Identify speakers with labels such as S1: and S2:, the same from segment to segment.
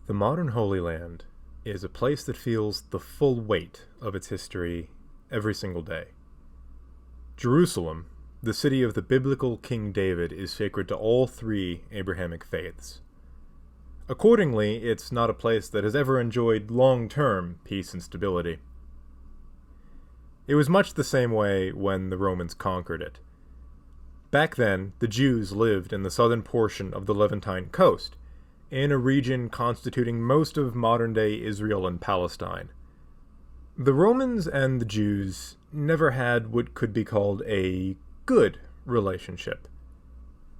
S1: The modern Holy Land is a place that feels the full weight of its history every single day. Jerusalem, the city of the biblical King David, is sacred to all three Abrahamic faiths. Accordingly, it's not a place that has ever enjoyed long-term peace and stability. It was much the same way when the Romans conquered it. Back then, the Jews lived in the southern portion of the Levantine coast, in a region constituting most of modern-day Israel and Palestine. The Romans and the Jews never had what could be called a good relationship.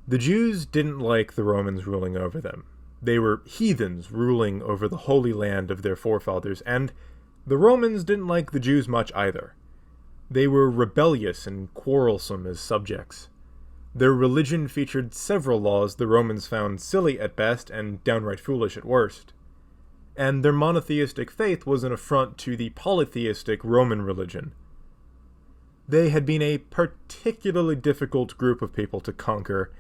S1: The Jews didn't like the Romans ruling over them. They were heathens ruling over the Holy Land of their forefathers, and the Romans didn't like the Jews much either. They were rebellious and quarrelsome as subjects. Their religion featured several laws the Romans found silly at best and downright foolish at worst. And their monotheistic faith was an affront to the polytheistic Roman religion. They had been a particularly difficult group of people to conquer,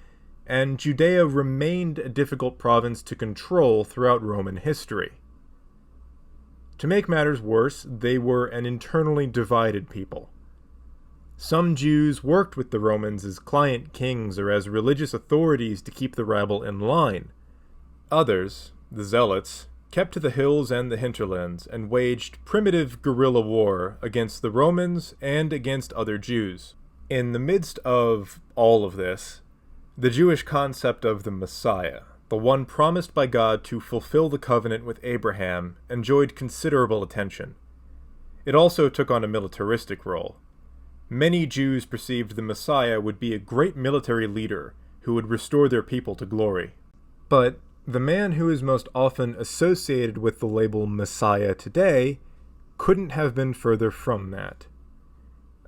S1: and Judea remained a difficult province to control throughout Roman history. To make matters worse, they were an internally divided people. Some Jews worked with the Romans as client kings or as religious authorities to keep the rabble in line. Others, the Zealots, kept to the hills and the hinterlands and waged primitive guerrilla war against the Romans and against other Jews. In the midst of all of this, the Jewish concept of the Messiah, the one promised by God to fulfill the covenant with Abraham, enjoyed considerable attention. It also took on a militaristic role. Many Jews perceived the Messiah would be a great military leader who would restore their people to glory. But the man who is most often associated with the label Messiah today couldn't have been further from that.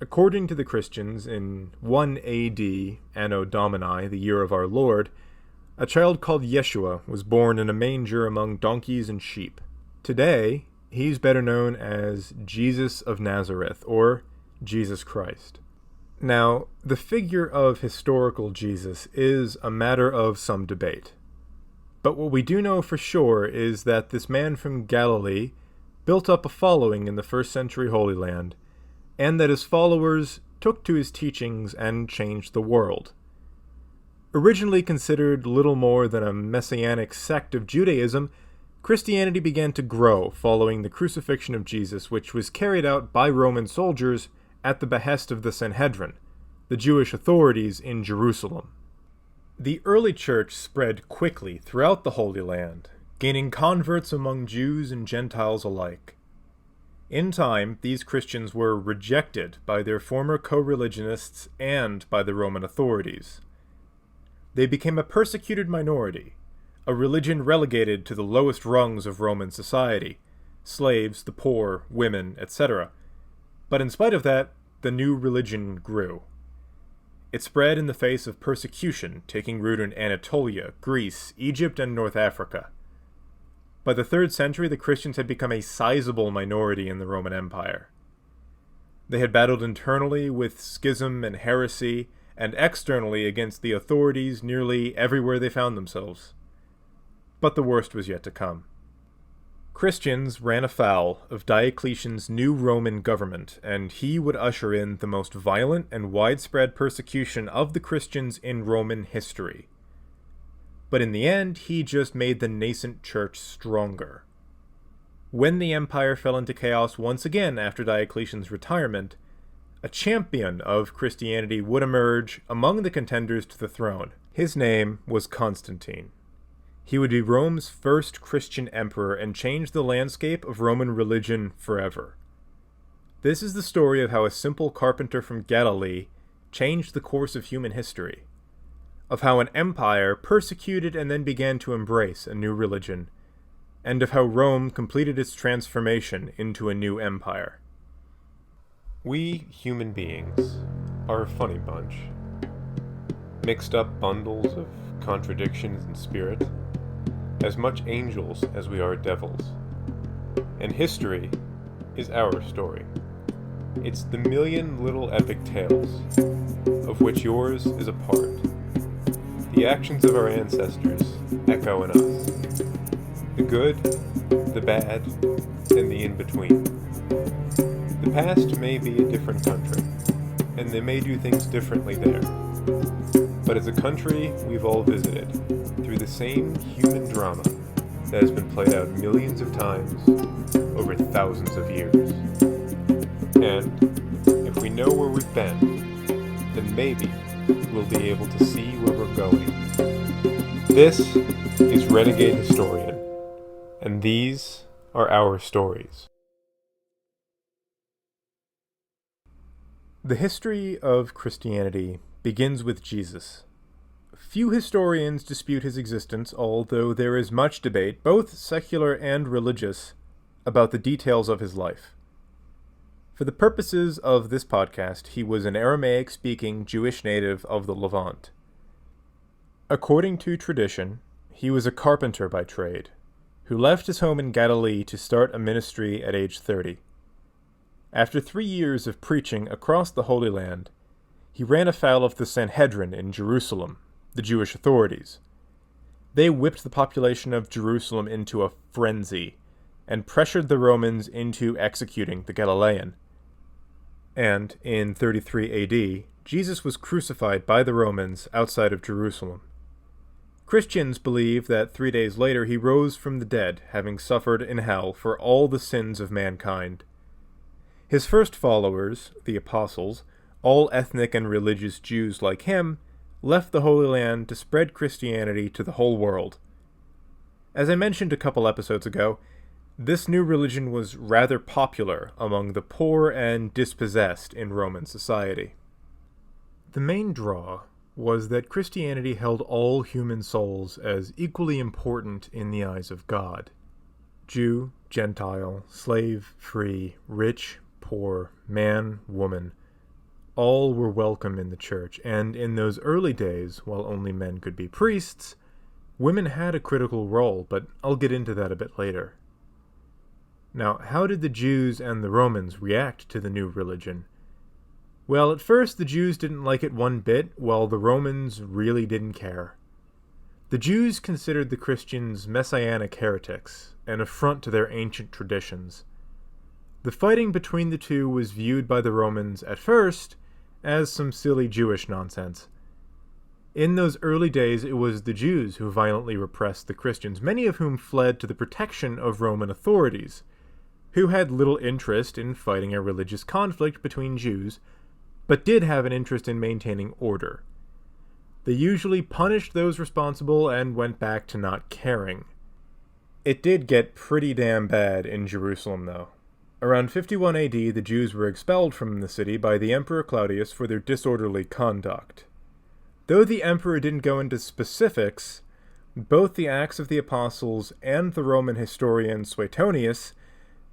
S1: According to the Christians, in 1 AD, Anno Domini, the year of our Lord, a child called Jeshua was born in a manger among donkeys and sheep. Today, he's better known as Jesus of Nazareth, or Jesus Christ. Now, the figure of historical Jesus is a matter of some debate. But what we do know for sure is that this man from Galilee built up a following in the first century Holy Land, and that his followers took to his teachings and changed the world. Originally considered little more than a messianic sect of Judaism, Christianity began to grow following the crucifixion of Jesus, which was carried out by Roman soldiers at the behest of the Sanhedrin, the Jewish authorities in Jerusalem. The early church spread quickly throughout the Holy Land, gaining converts among Jews and Gentiles alike. In time, these Christians were rejected by their former co-religionists and by the Roman authorities. They became a persecuted minority, a religion relegated to the lowest rungs of Roman society, slaves, the poor, women, etc. But in spite of that, the new religion grew. It spread in the face of persecution, taking root in Anatolia, Greece, Egypt, and North Africa. By the 3rd century, the Christians had become a sizable minority in the Roman Empire. They had battled internally with schism and heresy, and externally against the authorities nearly everywhere they found themselves. But the worst was yet to come. Christians ran afoul of Diocletian's new Roman government, and he would usher in the most violent and widespread persecution of the Christians in Roman history. But in the end, he just made the nascent church stronger. When the empire fell into chaos once again after Diocletian's retirement, a champion of Christianity would emerge among the contenders to the throne. His name was Constantine. He would be Rome's first Christian emperor and change the landscape of Roman religion forever. This is the story of how a simple carpenter from Galilee changed the course of human history, of how an empire persecuted and then began to embrace a new religion, and of how Rome completed its transformation into a new empire. We human beings are a funny bunch, mixed up bundles of contradictions in spirit, as much angels as we are devils. And history is our story. It's the million little epic tales, of which yours is a part. The actions of our ancestors echo in us. The good, the bad, and the in-between. The past may be a different country, and they may do things differently there. But it's a country we've all visited, through the same human drama that has been played out millions of times over thousands of years. And if we know where we've been, then maybe we'll be able to see where we're going. This is Renegade Historian, and these are our stories. The history of Christianity begins with Jesus. Few historians dispute his existence, although there is much debate, both secular and religious, about the details of his life. For the purposes of this podcast, he was an Aramaic-speaking Jewish native of the Levant. According to tradition, he was a carpenter by trade, who left his home in Galilee to start a ministry at age 30. After 3 years of preaching across the Holy Land, he ran afoul of the Sanhedrin in Jerusalem, the Jewish authorities. They whipped the population of Jerusalem into a frenzy and pressured the Romans into executing the Galilean. And in 33 AD, Jesus was crucified by the Romans outside of Jerusalem. Christians believe that 3 days later he rose from the dead, having suffered in hell for all the sins of mankind. His first followers, the apostles, all ethnic and religious Jews like him, left the Holy Land to spread Christianity to the whole world. As I mentioned a couple episodes ago, this new religion was rather popular among the poor and dispossessed in Roman society. The main draw was that Christianity held all human souls as equally important in the eyes of God. Jew, Gentile, slave, free, rich, poor, man, woman, all were welcome in the church, and in those early days, while only men could be priests, women had a critical role, but I'll get into that a bit later. Now, how did the Jews and the Romans react to the new religion? Well, at first the Jews didn't like it one bit, while the Romans really didn't care. The Jews considered the Christians messianic heretics, an affront to their ancient traditions. The fighting between the two was viewed by the Romans at first as some silly Jewish nonsense. In those early days, it was the Jews who violently repressed the Christians, many of whom fled to the protection of Roman authorities, who had little interest in fighting a religious conflict between Jews, but did have an interest in maintaining order. They usually punished those responsible and went back to not caring. It did get pretty damn bad in Jerusalem, though. Around 51 AD, the Jews were expelled from the city by the Emperor Claudius for their disorderly conduct. Though the emperor didn't go into specifics, both the Acts of the Apostles and the Roman historian Suetonius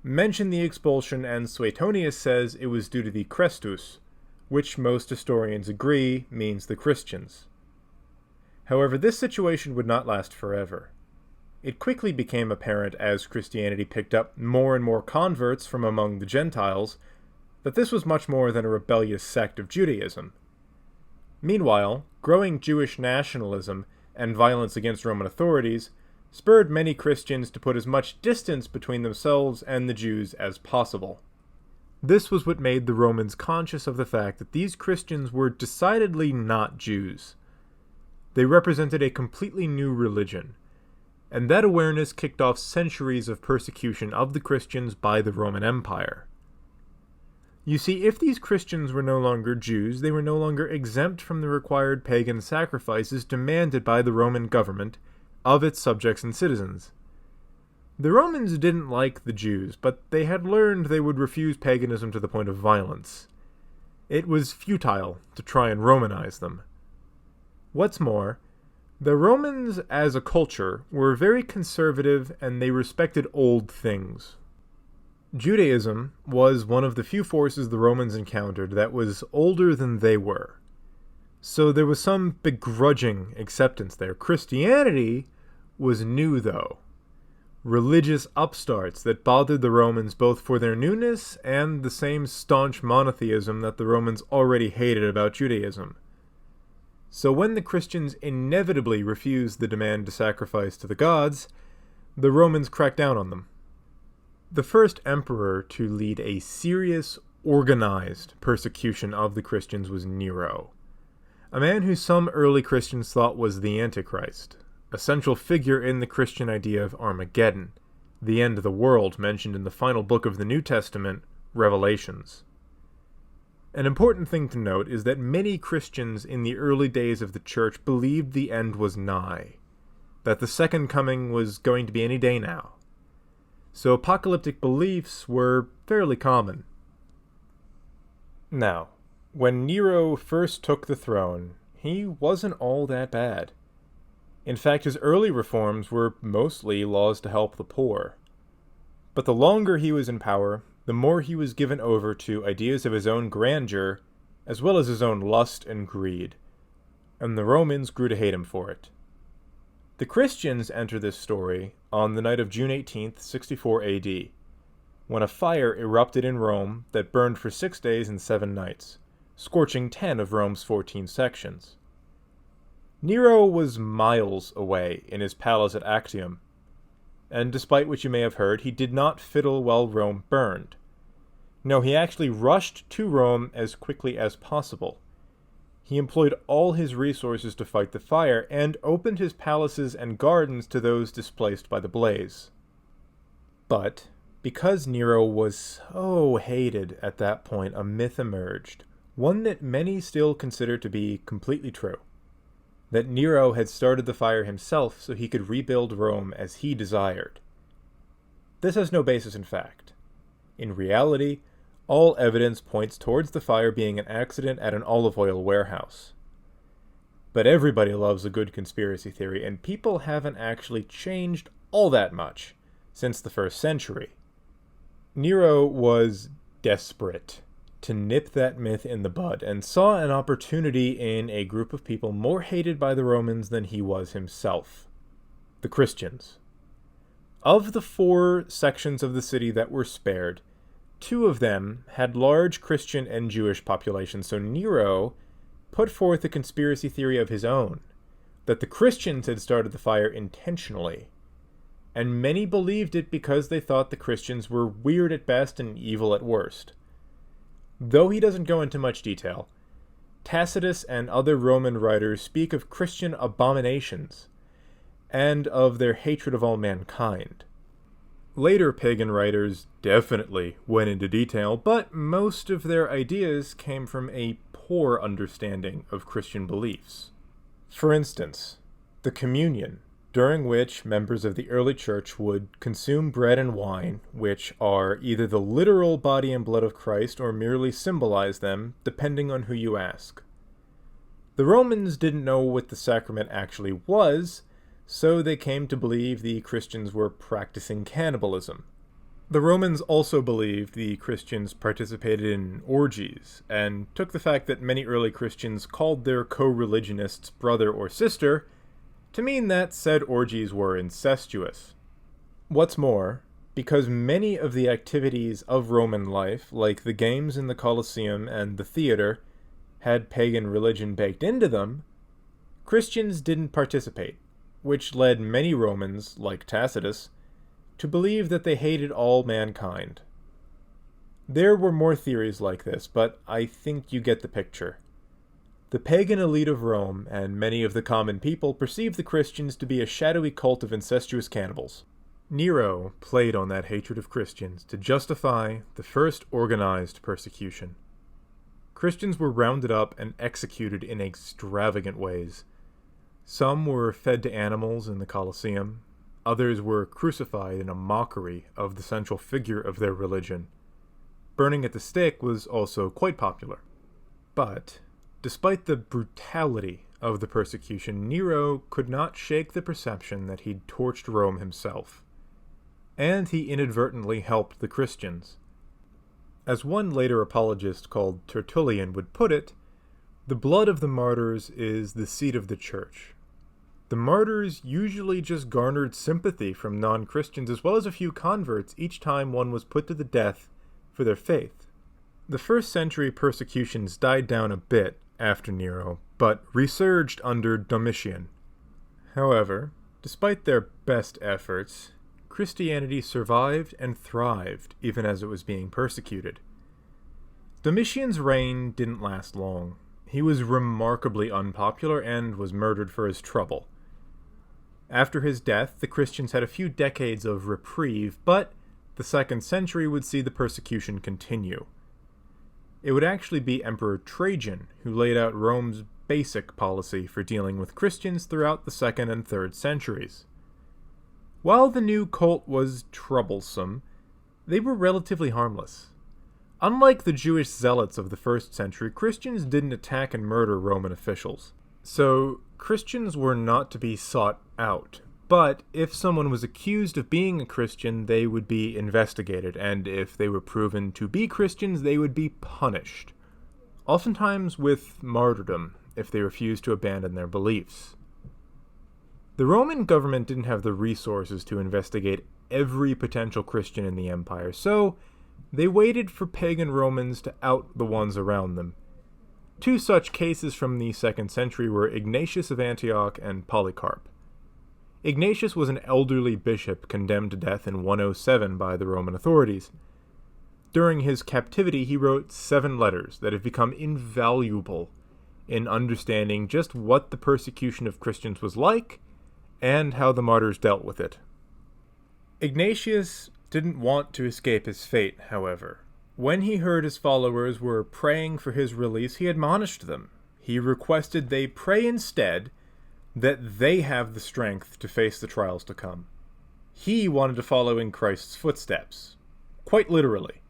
S1: mention the expulsion, and Suetonius says it was due to the Christus, which most historians agree means the Christians. However, this situation would not last forever. It quickly became apparent as Christianity picked up more and more converts from among the Gentiles that this was much more than a rebellious sect of Judaism. Meanwhile, growing Jewish nationalism and violence against Roman authorities spurred many Christians to put as much distance between themselves and the Jews as possible. This was what made the Romans conscious of the fact that these Christians were decidedly not Jews. They represented a completely new religion, and that awareness kicked off centuries of persecution of the Christians by the Roman Empire. You see, if these Christians were no longer Jews, they were no longer exempt from the required pagan sacrifices demanded by the Roman government of its subjects and citizens. The Romans didn't like the Jews, but they had learned they would refuse paganism to the point of violence. It was futile to try and Romanize them. What's more, the Romans, as a culture, were very conservative and they respected old things. Judaism was one of the few forces the Romans encountered that was older than they were. So there was some begrudging acceptance there. Christianity was new, though. Religious upstarts that bothered the Romans both for their newness and the same staunch monotheism that the Romans already hated about Judaism. So when the Christians inevitably refused the demand to sacrifice to the gods, the Romans cracked down on them. The first emperor to lead a serious, organized persecution of the Christians was Nero, a man who some early Christians thought was the Antichrist, a central figure in the Christian idea of Armageddon, the end of the world mentioned in the final book of the New Testament, Revelations. An important thing to note is that many Christians in the early days of the church believed the end was nigh, that the second coming was going to be any day now. So apocalyptic beliefs were fairly common. Now, when Nero first took the throne, he wasn't all that bad. In fact, his early reforms were mostly laws to help the poor. But the longer he was in power, the more he was given over to ideas of his own grandeur, as well as his own lust and greed, and the Romans grew to hate him for it. The Christians enter this story on the night of June 18th, 64 AD, when a fire erupted in Rome that burned for 6 days and 7 nights, scorching 10 of Rome's 14 sections. Nero was miles away in his palace at Actium, and despite what you may have heard, he did not fiddle while Rome burned. No, he actually rushed to Rome as quickly as possible. He employed all his resources to fight the fire, and opened his palaces and gardens to those displaced by the blaze. But, because Nero was so hated at that point, a myth emerged, one that many still consider to be completely true. That Nero had started the fire himself so he could rebuild Rome as he desired. This has no basis in fact. In reality, all evidence points towards the fire being an accident at an olive oil warehouse. But everybody loves a good conspiracy theory, and people haven't actually changed all that much since the 1st century. Nero was desperate to nip that myth in the bud, and saw an opportunity in a group of people more hated by the Romans than he was himself: the Christians. Of the 4 sections of the city that were spared, 2 of them had large Christian and Jewish populations, so Nero put forth a conspiracy theory of his own, that the Christians had started the fire intentionally, and many believed it because they thought the Christians were weird at best and evil at worst. Though he doesn't go into much detail, Tacitus and other Roman writers speak of Christian abominations, and of their hatred of all mankind. Later pagan writers definitely went into detail, but most of their ideas came from a poor understanding of Christian beliefs. For instance, the communion, during which members of the early church would consume bread and wine, which are either the literal body and blood of Christ or merely symbolize them, depending on who you ask. The Romans didn't know what the sacrament actually was, so they came to believe the Christians were practicing cannibalism. The Romans also believed the Christians participated in orgies, and took the fact that many early Christians called their co-religionists brother or sister to mean that said orgies were incestuous. What's more, because many of the activities of Roman life, like the games in the Colosseum and the theater, had pagan religion baked into them, Christians didn't participate, which led many Romans, like Tacitus, to believe that they hated all mankind. There were more theories like this, but I think you get the picture. The pagan elite of Rome and many of the common people perceived the Christians to be a shadowy cult of incestuous cannibals. Nero played on that hatred of Christians to justify the first organized persecution. Christians were rounded up and executed in extravagant ways. Some were fed to animals in the Colosseum, others were crucified in a mockery of the central figure of their religion. Burning at the stake was also quite popular. But despite the brutality of the persecution, Nero could not shake the perception that he'd torched Rome himself, and he inadvertently helped the Christians. As one later apologist called Tertullian would put it, the blood of the martyrs is the seed of the church. The martyrs usually just garnered sympathy from non-Christians as well as a few converts each time one was put to the death for their faith. The 1st century persecutions died down a bit after Nero, but resurged under Domitian. However, despite their best efforts, Christianity survived and thrived even as it was being persecuted. Domitian's reign didn't last long. He was remarkably unpopular and was murdered for his trouble. After his death, the Christians had a few decades of reprieve, but the 2nd century would see the persecution continue. It would actually be Emperor Trajan who laid out Rome's basic policy for dealing with Christians throughout the 2nd and 3rd centuries. While the new cult was troublesome, they were relatively harmless. Unlike the Jewish zealots of the 1st century, Christians didn't attack and murder Roman officials. So, Christians were not to be sought out, but if someone was accused of being a Christian, they would be investigated, and if they were proven to be Christians, they would be punished, oftentimes with martyrdom if they refused to abandon their beliefs. The Roman government didn't have the resources to investigate every potential Christian in the empire, so they waited for pagan Romans to out the ones around them. 2 such cases from the 2nd century were Ignatius of Antioch and Polycarp. Ignatius was an elderly bishop condemned to death in 107 by the Roman authorities. During his captivity, he wrote 7 letters that have become invaluable in understanding just what the persecution of Christians was like and how the martyrs dealt with it. Ignatius didn't want to escape his fate, however. When he heard his followers were praying for his release, he admonished them. He requested they pray instead that they have the strength to face the trials to come. He wanted to follow in Christ's footsteps, quite literally.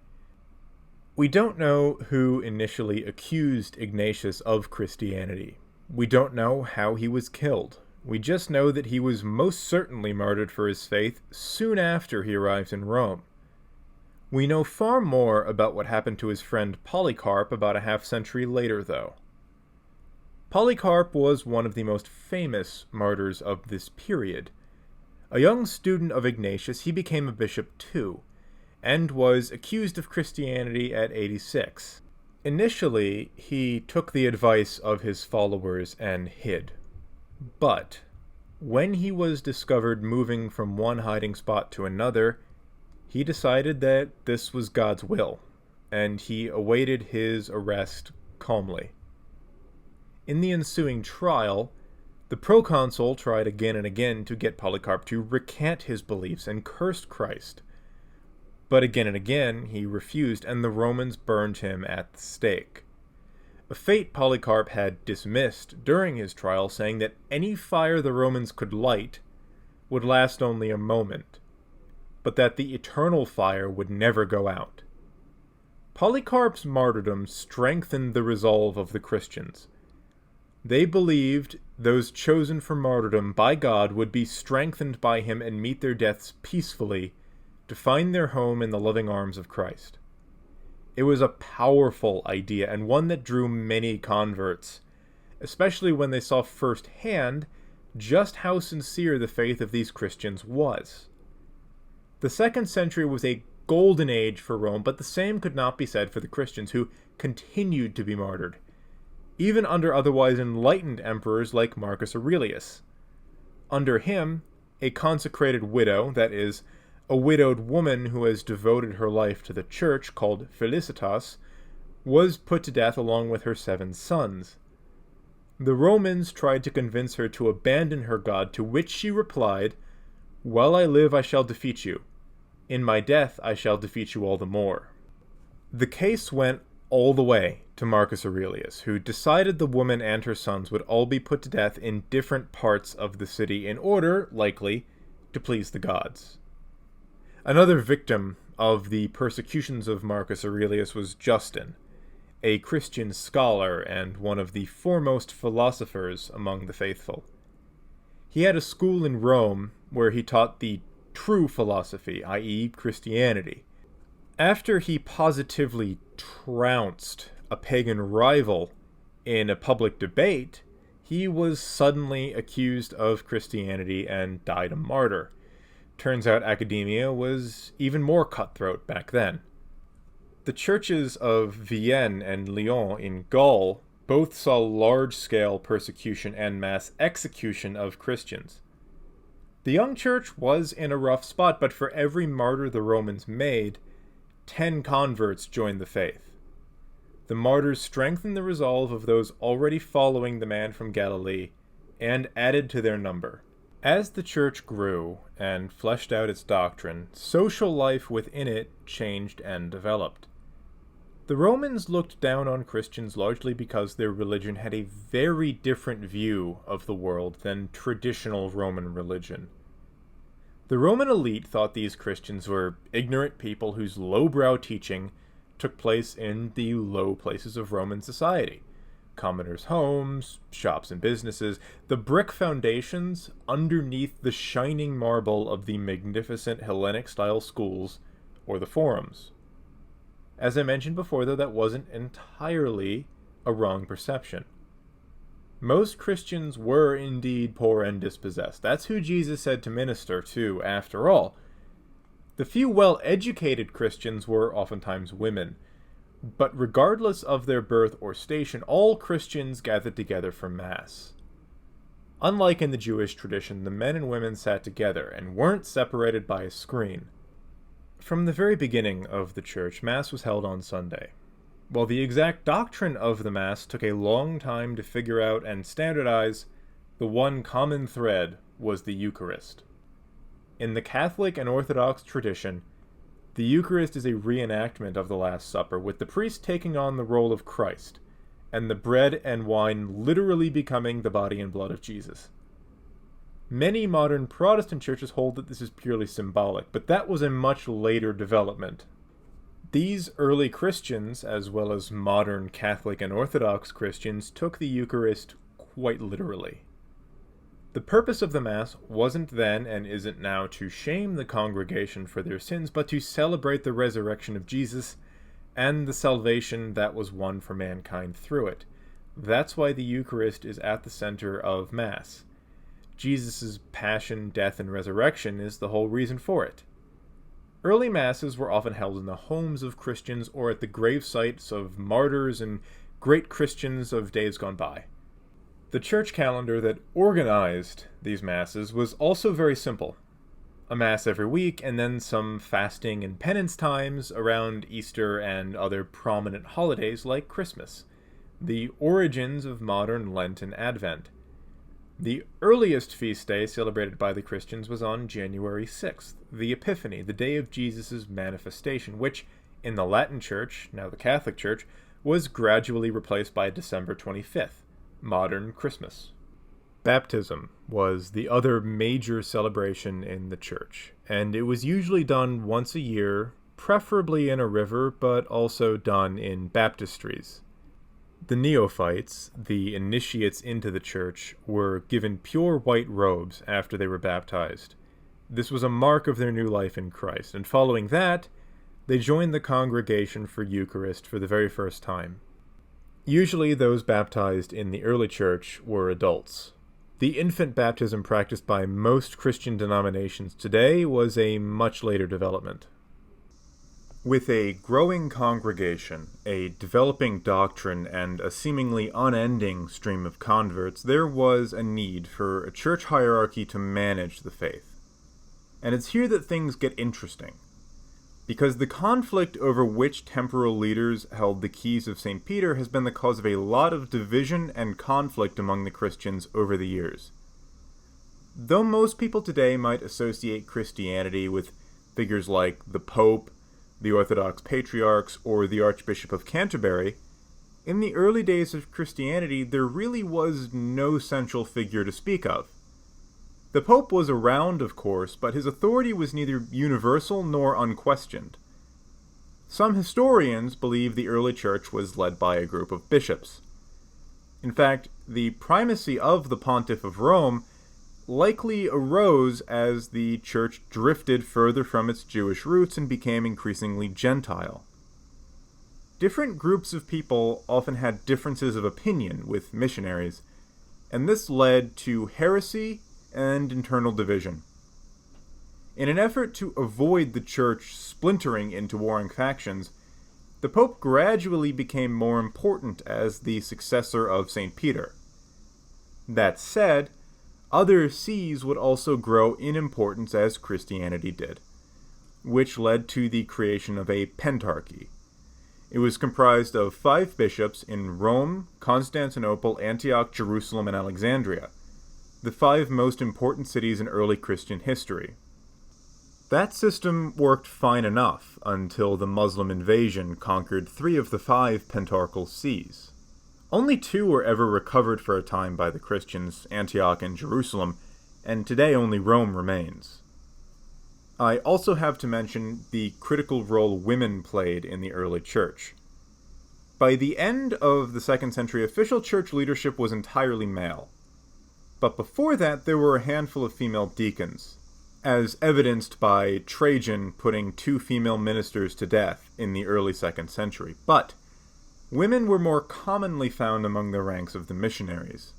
S1: We don't know who initially accused Ignatius of Christianity. We don't know how he was killed. We just know that he was most certainly martyred for his faith soon after he arrived in Rome. We know far more about what happened to his friend Polycarp about a half-century later, though. Polycarp was one of the most famous martyrs of this period. A young student of Ignatius, he became a bishop too, and was accused of Christianity at 86. Initially, he took the advice of his followers and hid. But when he was discovered moving from one hiding spot to another, he decided that this was God's will, and he awaited his arrest calmly. In the ensuing trial, the proconsul tried again and again to get Polycarp to recant his beliefs and cursed Christ. But again and again he refused, and the Romans burned him at the stake. A fate Polycarp had dismissed during his trial, saying that any fire the Romans could light would last only a moment, but that the eternal fire would never go out. Polycarp's martyrdom strengthened the resolve of the Christians. They believed those chosen for martyrdom by God would be strengthened by him and meet their deaths peacefully to find their home in the loving arms of Christ. It was a powerful idea, and one that drew many converts, especially when they saw firsthand just how sincere the faith of these Christians was. The 2nd century was a golden age for Rome, but the same could not be said for the Christians, who continued to be martyred, even under otherwise enlightened emperors like Marcus Aurelius. Under him, a consecrated widow, that is, a widowed woman who has devoted her life to the church, called Felicitas, was put to death along with her 7 sons. The Romans tried to convince her to abandon her God, to which she replied, "While I live I shall defeat you. In my death I shall defeat you all the more." The case went all the way to Marcus Aurelius, who decided the woman and her sons would all be put to death in different parts of the city in order, likely, to please the gods. Another victim of the persecutions of Marcus Aurelius was Justin, a Christian scholar and one of the foremost philosophers among the faithful. He had a school in Rome where he taught the true philosophy, i.e., Christianity. After he positively trounced a pagan rival in a public debate, he was suddenly accused of Christianity and died a martyr. Turns out academia was even more cutthroat back then. The churches of Vienne and Lyon in Gaul both saw large-scale persecution and mass execution of Christians. The young church was in a rough spot, but for every martyr the Romans made, 10 converts joined the faith. The martyrs strengthened the resolve of those already following the man from Galilee and added to their number. As the church grew and fleshed out its doctrine, social life within it changed and developed. The Romans looked down on Christians largely because their religion had a very different view of the world than traditional Roman religion. The Roman elite thought these Christians were ignorant people whose lowbrow teaching took place in the low places of Roman society. Commoners' homes, shops and businesses, the brick foundations underneath the shining marble of the magnificent Hellenic-style schools or the forums. As I mentioned before, though, that wasn't entirely a wrong perception. Most Christians were indeed poor and dispossessed. That's who Jesus said to minister to, after all. The few well-educated Christians were oftentimes women. But regardless of their birth or station, all Christians gathered together for Mass. Unlike in the Jewish tradition, the men and women sat together and weren't separated by a screen. From the very beginning of the church, Mass was held on Sunday. While the exact doctrine of the Mass took a long time to figure out and standardize, the one common thread was the Eucharist. In the Catholic and Orthodox tradition, the Eucharist is a reenactment of the Last Supper, with the priest taking on the role of Christ, and the bread and wine literally becoming the body and blood of Jesus. Many modern Protestant churches hold that this is purely symbolic, but that was a much later development. These early Christians, as well as modern Catholic and Orthodox Christians, took the Eucharist quite literally. The purpose of the Mass wasn't then and isn't now to shame the congregation for their sins, but to celebrate the resurrection of Jesus and the salvation that was won for mankind through it. That's why the Eucharist is at the center of Mass. Jesus' passion, death, and resurrection is the whole reason for it. Early Masses were often held in the homes of Christians or at the grave sites of martyrs and great Christians of days gone by. The church calendar that organized these Masses was also very simple. A Mass every week, and then some fasting and penance times around Easter and other prominent holidays like Christmas, the origins of modern Lent and Advent. The earliest feast day celebrated by the Christians was on January 6th, the Epiphany, the day of Jesus' manifestation, which, in the Latin Church, now the Catholic Church, was gradually replaced by December 25th, modern Christmas. Baptism was the other major celebration in the Church, and it was usually done once a year, preferably in a river, but also done in baptistries. The neophytes, the initiates into the church, were given pure white robes after they were baptized. This was a mark of their new life in Christ, and following that, they joined the congregation for Eucharist for the very first time. Usually those baptized in the early church were adults. The infant baptism practiced by most Christian denominations today was a much later development. With a growing congregation, a developing doctrine, and a seemingly unending stream of converts, there was a need for a church hierarchy to manage the faith. And it's here that things get interesting, because the conflict over which temporal leaders held the keys of St. Peter has been the cause of a lot of division and conflict among the Christians over the years. Though most people today might associate Christianity with figures like the Pope, the Orthodox Patriarchs, or the Archbishop of Canterbury, in the early days of Christianity there really was no central figure to speak of. The Pope was around, of course, but his authority was neither universal nor unquestioned. Some historians believe the early church was led by a group of bishops. In fact, the primacy of the Pontiff of Rome likely arose as the church drifted further from its Jewish roots and became increasingly Gentile. Different groups of people often had differences of opinion with missionaries, and this led to heresy and internal division. In an effort to avoid the church splintering into warring factions, the Pope gradually became more important as the successor of St. Peter. That said, Other sees would also grow in importance as Christianity did, which led to the creation of a pentarchy. It was comprised of 5 bishops in Rome, Constantinople, Antioch, Jerusalem, and Alexandria, the 5 most important cities in early Christian history. That system worked fine enough until the Muslim invasion conquered 3 of the 5 pentarchal sees. Only 2 were ever recovered for a time by the Christians, Antioch and Jerusalem, and today only Rome remains. I also have to mention the critical role women played in the early church. By the end of the 2nd century, official church leadership was entirely male. But before that, there were a handful of female deacons, as evidenced by Trajan putting 2 female ministers to death in the early 2nd century. But women were more commonly found among the ranks of the missionaries,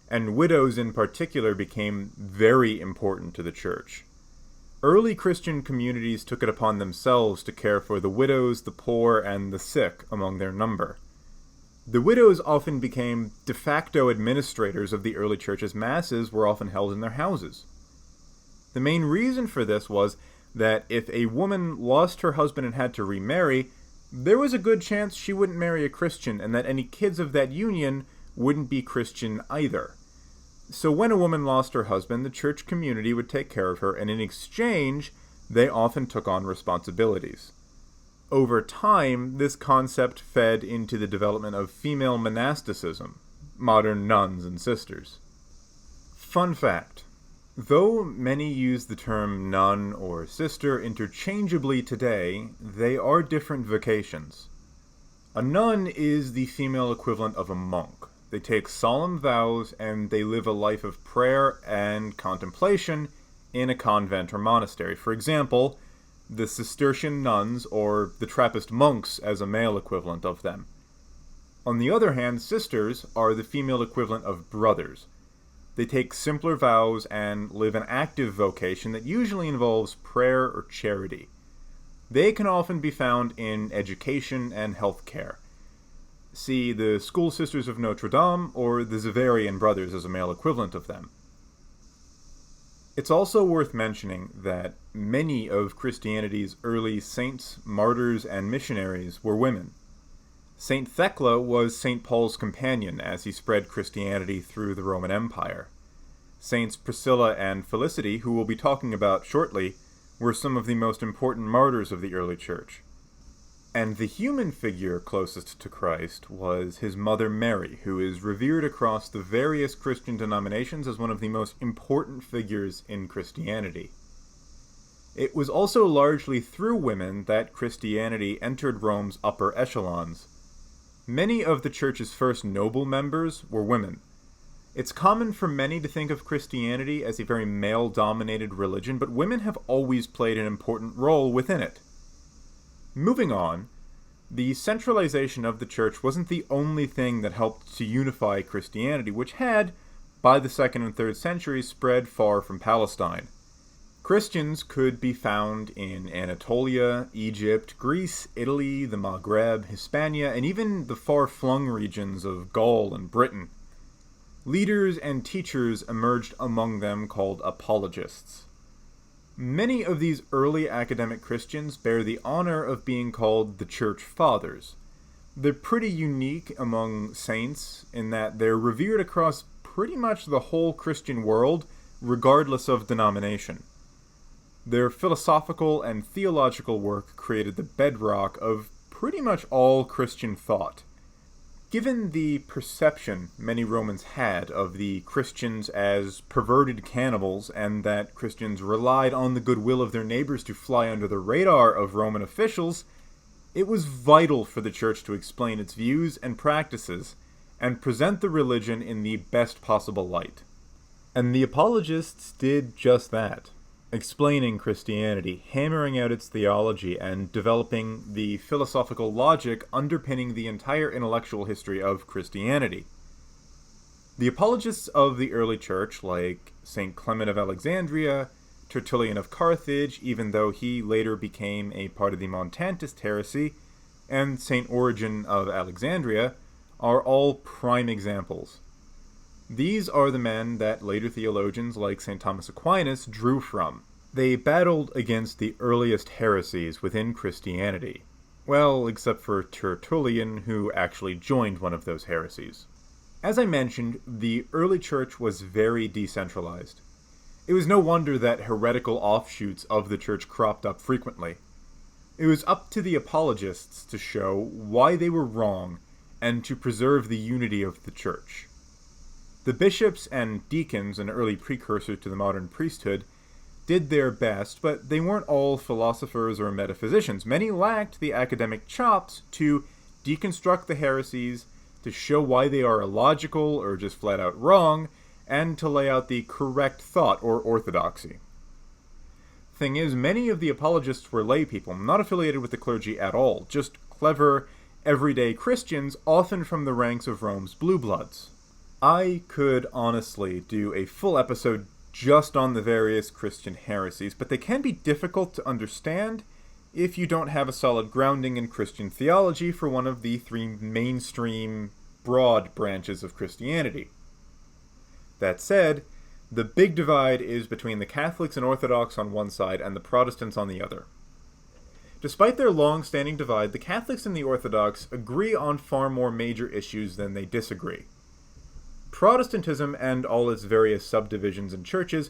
S1: and widows in particular became very important to the church. Early Christian communities took it upon themselves to care for the widows, the poor, and the sick among their number. The widows often became de facto administrators of the early church, as masses were often held in their houses. The main reason for this was that if a woman lost her husband and had to remarry, there was a good chance she wouldn't marry a Christian, and that any kids of that union wouldn't be Christian either. So when a woman lost her husband, the church community would take care of her, and in exchange, they often took on responsibilities. Over time, this concept fed into the development of female monasticism, modern nuns and sisters. Fun fact: though many use the term nun or sister interchangeably today, they are different vocations. A nun is the female equivalent of a monk. They take solemn vows, and they live a life of prayer and contemplation in a convent or monastery. For example, the Cistercian nuns, or the Trappist monks as a male equivalent of them. On the other hand, sisters are the female equivalent of brothers. They take simpler vows and live an active vocation that usually involves prayer or charity. They can often be found in education and health care. See the School Sisters of Notre Dame, or the Xaverian Brothers as a male equivalent of them. It's also worth mentioning that many of Christianity's early saints, martyrs, and missionaries were women. Saint Thecla was St. Paul's companion as he spread Christianity through the Roman Empire. Saints Priscilla and Felicity, who we'll be talking about shortly, were some of the most important martyrs of the early church. And the human figure closest to Christ was his mother Mary, who is revered across the various Christian denominations as one of the most important figures in Christianity. It was also largely through women that Christianity entered Rome's upper echelons. Many of the church's first noble members were women. It's common for many to think of Christianity as a very male-dominated religion, but women have always played an important role within it. Moving on, the centralization of the church wasn't the only thing that helped to unify Christianity, which had, by the 2nd and 3rd centuries, spread far from Palestine. Christians could be found in Anatolia, Egypt, Greece, Italy, the Maghreb, Hispania, and even the far-flung regions of Gaul and Britain. Leaders and teachers emerged among them called apologists. Many of these early academic Christians bear the honor of being called the Church Fathers. They're pretty unique among saints in that they're revered across pretty much the whole Christian world, regardless of denomination. Their philosophical and theological work created the bedrock of pretty much all Christian thought. Given the perception many Romans had of the Christians as perverted cannibals, and that Christians relied on the goodwill of their neighbors to fly under the radar of Roman officials, it was vital for the church to explain its views and practices, and present the religion in the best possible light. And the apologists did just that, explaining Christianity, hammering out its theology, and developing the philosophical logic underpinning the entire intellectual history of Christianity. The apologists of the early church, like St. Clement of Alexandria, Tertullian of Carthage, even though he later became a part of the Montantist heresy, and St. Origen of Alexandria, are all prime examples. These are the men that later theologians like St. Thomas Aquinas drew from. They battled against the earliest heresies within Christianity. Well, except for Tertullian, who actually joined one of those heresies. As I mentioned, the early church was very decentralized. It was no wonder that heretical offshoots of the church cropped up frequently. It was up to the apologists to show why they were wrong and to preserve the unity of the church. The bishops and deacons, an early precursor to the modern priesthood, did their best, but they weren't all philosophers or metaphysicians. Many lacked the academic chops to deconstruct the heresies, to show why they are illogical or just flat out wrong, and to lay out the correct thought or orthodoxy. Thing is, many of the apologists were lay people, not affiliated with the clergy at all, just clever, everyday Christians, often from the ranks of Rome's blue bloods. I could honestly do a full episode just on the various Christian heresies, but they can be difficult to understand if you don't have a solid grounding in Christian theology for one of the three mainstream, broad branches of Christianity. That said, the big divide is between the Catholics and Orthodox on one side and the Protestants on the other. Despite their long-standing divide, the Catholics and the Orthodox agree on far more major issues than they disagree. Protestantism and all its various subdivisions and churches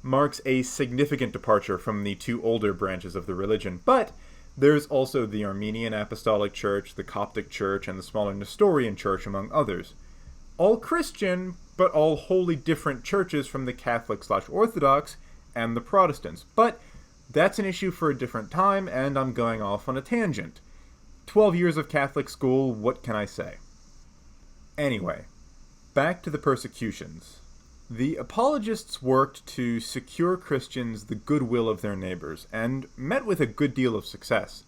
S1: marks a significant departure from the two older branches of the religion, but there's also the Armenian Apostolic Church, the Coptic Church, and the smaller Nestorian Church, among others. All Christian, but all wholly different churches from the Catholic/Orthodox and the Protestants. But that's an issue for a different time, and I'm going off on a tangent. 12 years of Catholic school, what can I say? Anyway, back to the persecutions. The apologists worked to secure Christians the goodwill of their neighbors, and met with a good deal of success.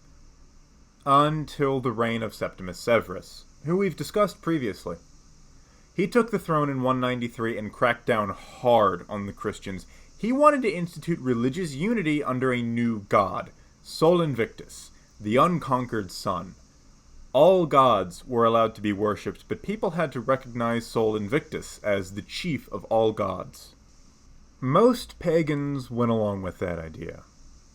S1: Until the reign of Septimus Severus, who we've discussed previously. He took the throne in 193 and cracked down hard on the Christians. He wanted to institute religious unity under a new god, Sol Invictus, the unconquered sun. All gods were allowed to be worshipped, but people had to recognize Sol Invictus as the chief of all gods. Most pagans went along with that idea.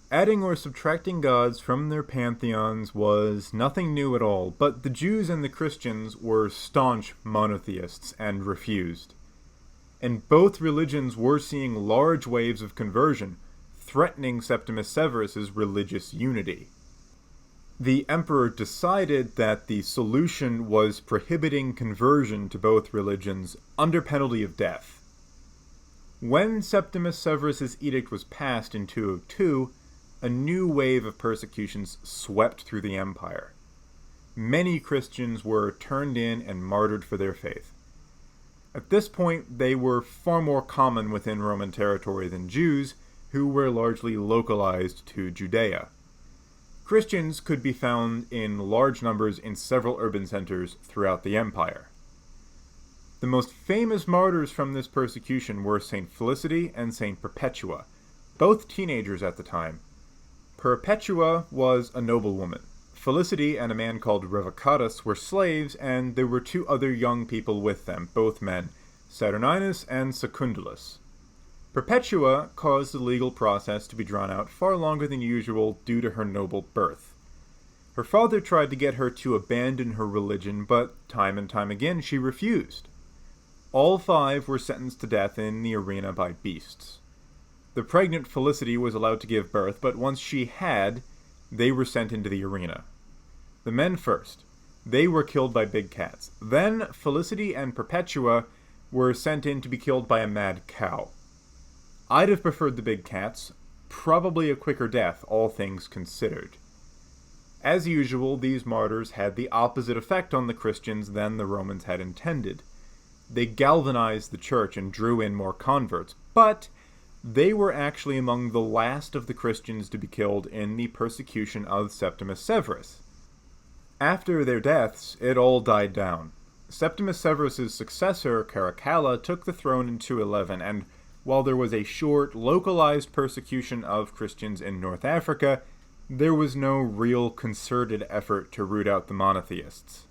S1: Adding or subtracting gods from their pantheons was nothing new at all, but the Jews and the Christians were staunch monotheists and refused. And both religions were seeing large waves of conversion, threatening Septimus Severus's religious unity. The emperor decided that the solution was prohibiting conversion to both religions under penalty of death. When Septimus Severus's edict was passed in 202, a new wave of persecutions swept through the empire. Many Christians were turned in and martyred for their faith. At this point, they were far more common within Roman territory than Jews, who were largely localized to Judea. Christians could be found in large numbers in several urban centers throughout the empire. The most famous martyrs from this persecution were St. Felicity and St. Perpetua, both teenagers at the time. Perpetua was a noblewoman. Felicity and a man called Revocatus were slaves, and there were two other young people with them, both men, Saturninus and Secundulus. Perpetua caused the legal process to be drawn out far longer than usual due to her noble birth. Her father tried to get her to abandon her religion, but time and time again she refused. All five were sentenced to death in the arena by beasts. The pregnant Felicity was allowed to give birth, but once she had, they were sent into the arena. The men first. They were killed by big cats. Then Felicity and Perpetua were sent in to be killed by a mad cow. I'd have preferred the big cats, probably a quicker death, all things considered. As usual, these martyrs had the opposite effect on the Christians than the Romans had intended. They galvanized the church and drew in more converts, but they were actually among the last of the Christians to be killed in the persecution of Septimus Severus. After their deaths, it all died down. Septimus Severus's successor, Caracalla, took the throne in 211, and while there was a short, localized persecution of Christians in North Africa, there was no real concerted effort to root out the monotheists.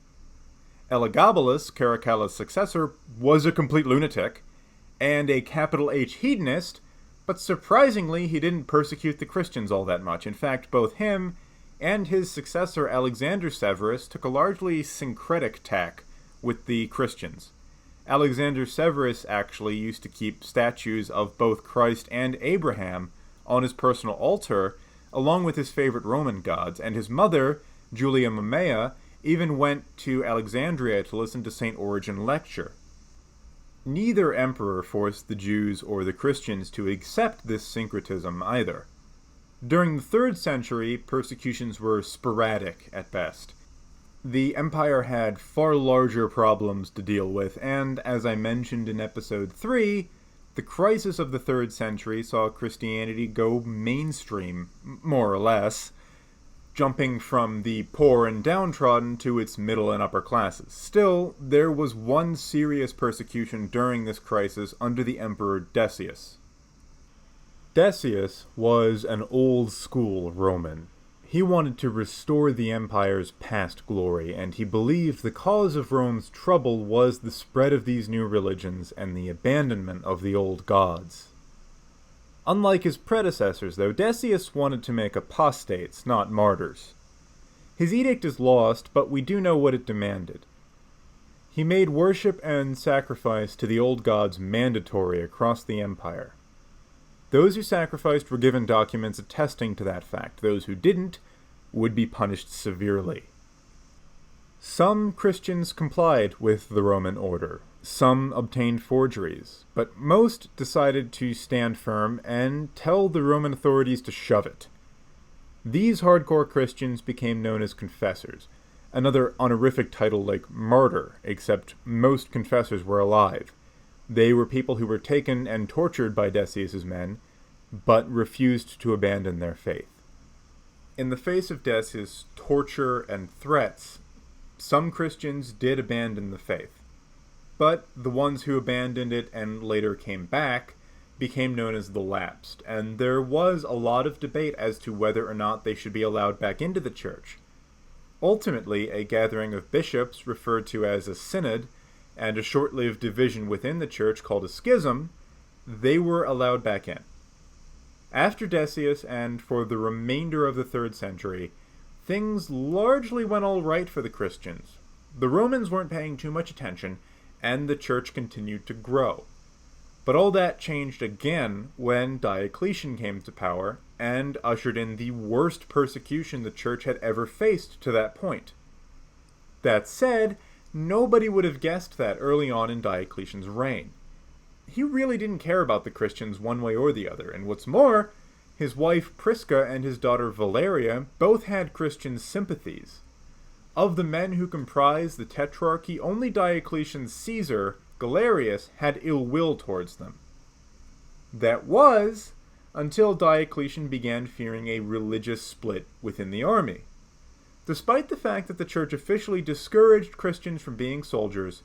S1: Elagabalus, Caracalla's successor, was a complete lunatic and a capital H hedonist, but surprisingly he didn't persecute the Christians all that much. In fact, both him and his successor Alexander Severus took a largely syncretic tack with the Christians. Alexander Severus actually used to keep statues of both Christ and Abraham on his personal altar, along with his favorite Roman gods, and his mother, Julia Mamaea, even went to Alexandria to listen to St. Origen lecture. Neither emperor forced the Jews or the Christians to accept this syncretism either. During the 3rd century, persecutions were sporadic at best. The empire had far larger problems to deal with, and as I mentioned in episode 3, the crisis of the 3rd century saw Christianity go mainstream, more or less, jumping from the poor and downtrodden to its middle and upper classes. Still, there was one serious persecution during this crisis under the Emperor Decius. Decius was an old-school Roman. He wanted to restore the empire's past glory, and he believed the cause of Rome's trouble was the spread of these new religions and the abandonment of the old gods. Unlike his predecessors, though, Decius wanted to make apostates, not martyrs. His edict is lost, but we do know what it demanded. He made worship and sacrifice to the old gods mandatory across the empire. Those who sacrificed were given documents attesting to that fact. Those who didn't would be punished severely. Some Christians complied with the Roman order. Some obtained forgeries, but most decided to stand firm and tell the Roman authorities to shove it. These hardcore Christians became known as confessors, another honorific title like martyr, except most confessors were alive. They were people who were taken and tortured by Decius's men, but refused to abandon their faith. In the face of Decius' torture and threats, some Christians did abandon the faith. But the ones who abandoned it and later came back became known as the lapsed, and there was a lot of debate as to whether or not they should be allowed back into the church. Ultimately, a gathering of bishops, referred to as a synod, and a short-lived division within the church called a schism, they were allowed back in. After Decius, and for the remainder of the 3rd century, things largely went all right for the Christians. The Romans weren't paying too much attention, and the church continued to grow. But all that changed again when Diocletian came to power and ushered in the worst persecution the church had ever faced to that point. That said, nobody would have guessed that early on in Diocletian's reign. He really didn't care about the Christians one way or the other, and what's more, his wife Prisca and his daughter Valeria both had Christian sympathies. Of the men who comprised the Tetrarchy, only Diocletian's Caesar, Galerius, had ill will towards them. That was until Diocletian began fearing a religious split within the army. Despite the fact that the church officially discouraged Christians from being soldiers,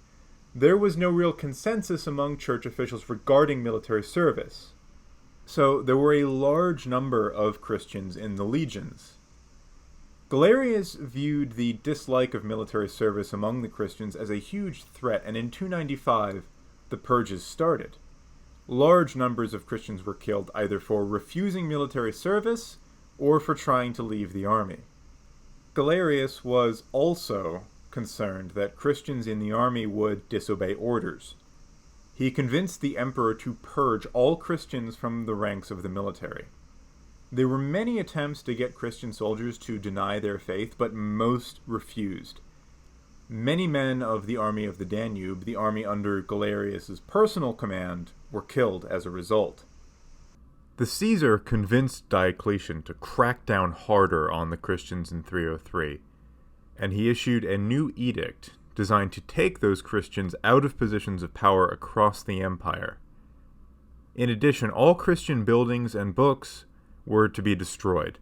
S1: there was no real consensus among church officials regarding military service. So there were a large number of Christians in the legions. Galerius viewed the dislike of military service among the Christians as a huge threat, and in 295, the purges started. Large numbers of Christians were killed either for refusing military service or for trying to leave the army. Galerius was also concerned that Christians in the army would disobey orders. He convinced the emperor to purge all Christians from the ranks of the military. There were many attempts to get Christian soldiers to deny their faith, but most refused. Many men of the army of the Danube, the army under Galerius's personal command, were killed as a result. The Caesar convinced Diocletian to crack down harder on the Christians in 303, and he issued a new edict designed to take those Christians out of positions of power across the empire. In addition, all Christian buildings and books were to be destroyed.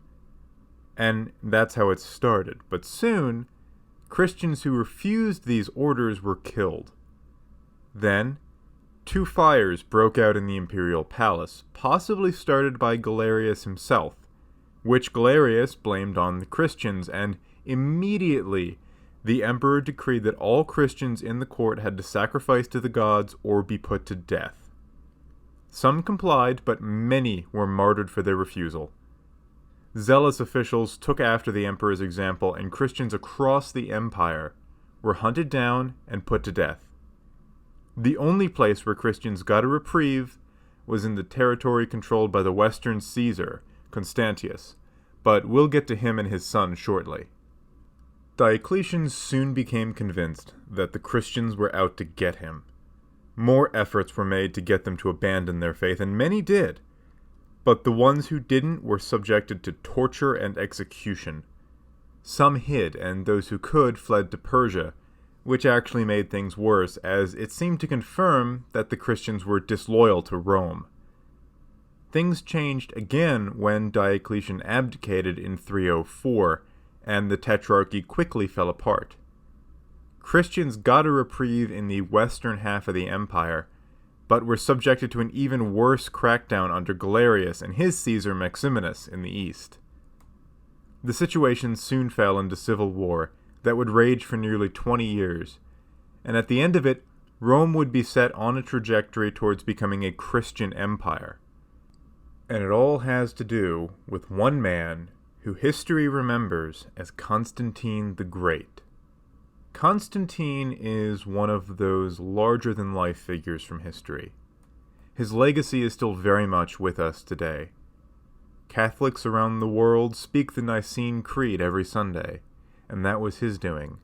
S1: And that's how it started. But soon, Christians who refused these orders were killed. Then, 2 fires broke out in the imperial palace, possibly started by Galerius himself, which Galerius blamed on the Christians, and immediately the emperor decreed that all Christians in the court had to sacrifice to the gods or be put to death. Some complied, but many were martyred for their refusal. Zealous officials took after the emperor's example, and Christians across the empire were hunted down and put to death. The only place where Christians got a reprieve was in the territory controlled by the Western Caesar, Constantius, but we'll get to him and his son shortly. Diocletian soon became convinced that the Christians were out to get him. More efforts were made to get them to abandon their faith, and many did. But the ones who didn't were subjected to torture and execution. Some hid, and those who could fled to Persia, which actually made things worse, as it seemed to confirm that the Christians were disloyal to Rome. Things changed again when Diocletian abdicated in 304, and the Tetrarchy quickly fell apart. Christians got a reprieve in the western half of the empire, but were subjected to an even worse crackdown under Galerius and his Caesar Maximinus in the east. The situation soon fell into civil war that would rage for nearly 20 years, and at the end of it, Rome would be set on a trajectory towards becoming a Christian empire. And it all has to do with one man who history remembers as Constantine the Great. Constantine is one of those larger-than-life figures from history. His legacy is still very much with us today. Catholics around the world speak the Nicene Creed every Sunday, and that was his doing.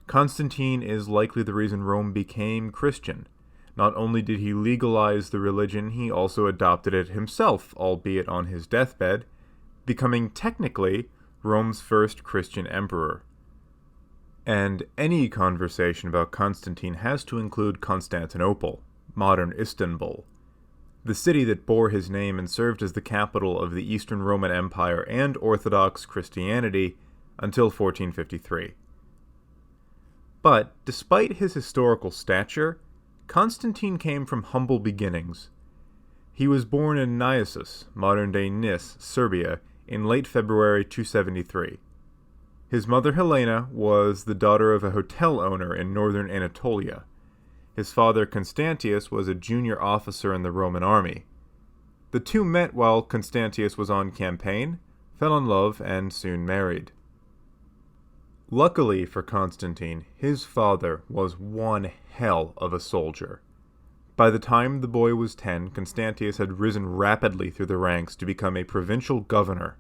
S1: Constantine is likely the reason Rome became Christian. Not only did he legalize the religion, he also adopted it himself, albeit on his deathbed, becoming technically Rome's first Christian emperor. And any conversation about Constantine has to include Constantinople, modern Istanbul, the city that bore his name and served as the capital of the Eastern Roman Empire and Orthodox Christianity until 1453. But, despite his historical stature, Constantine came from humble beginnings. He was born in Naissus, modern-day Nis, Serbia, in late February 273. His mother Helena was the daughter of a hotel owner in northern Anatolia. His father Constantius was a junior officer in the Roman army. The two met while Constantius was on campaign, fell in love, and soon married. Luckily for Constantine, his father was one hell of a soldier. By the time the boy was 10, Constantius had risen rapidly through the ranks to become a provincial governor.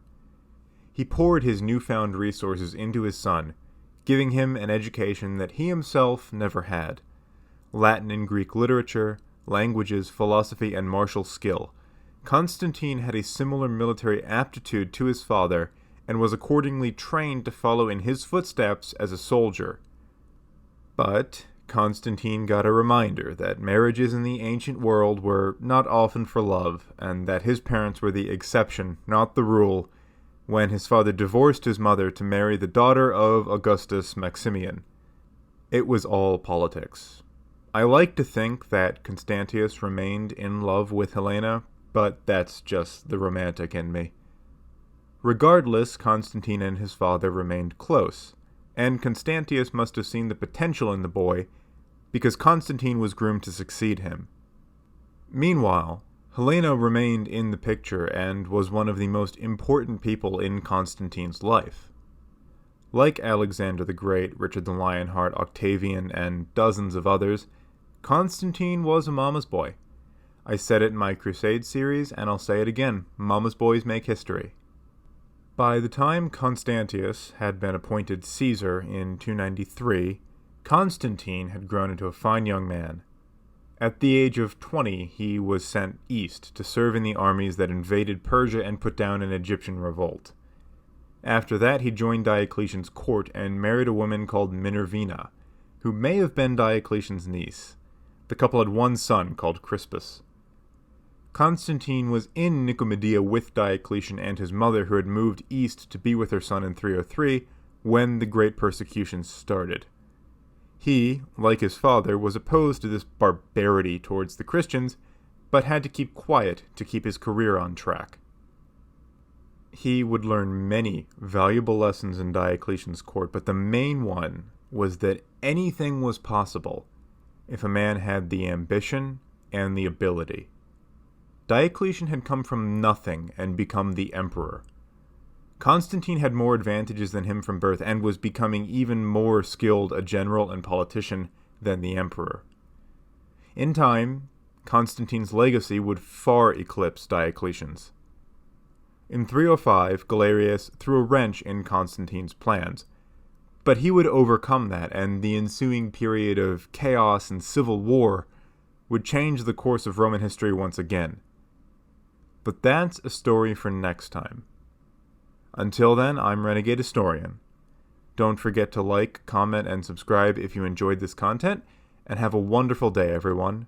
S1: He poured his newfound resources into his son, giving him an education that he himself never had. Latin and Greek literature, languages, philosophy, and martial skill. Constantine had a similar military aptitude to his father, and was accordingly trained to follow in his footsteps as a soldier. But Constantine got a reminder that marriages in the ancient world were not often for love, and that his parents were the exception, not the rule, when his father divorced his mother to marry the daughter of Augustus Maximian. It was all politics. I like to think that Constantius remained in love with Helena, but that's just the romantic in me. Regardless, Constantine and his father remained close, and Constantius must have seen the potential in the boy, because Constantine was groomed to succeed him. Meanwhile, Helena remained in the picture and was one of the most important people in Constantine's life. Like Alexander the Great, Richard the Lionheart, Octavian, and dozens of others, Constantine was a mama's boy. I said it in my Crusade series, and I'll say it again, mama's boys make history. By the time Constantius had been appointed Caesar in 293, Constantine had grown into a fine young man. At the age of 20, he was sent east to serve in the armies that invaded Persia and put down an Egyptian revolt. After that, he joined Diocletian's court and married a woman called Minervina, who may have been Diocletian's niece. The couple had one son called Crispus. Constantine was in Nicomedia with Diocletian and his mother, who had moved east to be with her son in 303 when the great persecutions started. He, like his father, was opposed to this barbarity towards the Christians, but had to keep quiet to keep his career on track. He would learn many valuable lessons in Diocletian's court, but the main one was that anything was possible if a man had the ambition and the ability. Diocletian had come from nothing and become the emperor. Constantine had more advantages than him from birth and was becoming even more skilled a general and politician than the emperor. In time, Constantine's legacy would far eclipse Diocletian's. In 305, Galerius threw a wrench in Constantine's plans, but he would overcome that, and the ensuing period of chaos and civil war would change the course of Roman history once again. But that's a story for next time. Until then, I'm Renegade Historian. Don't forget to like, comment, and subscribe if you enjoyed this content, and have a wonderful day, everyone.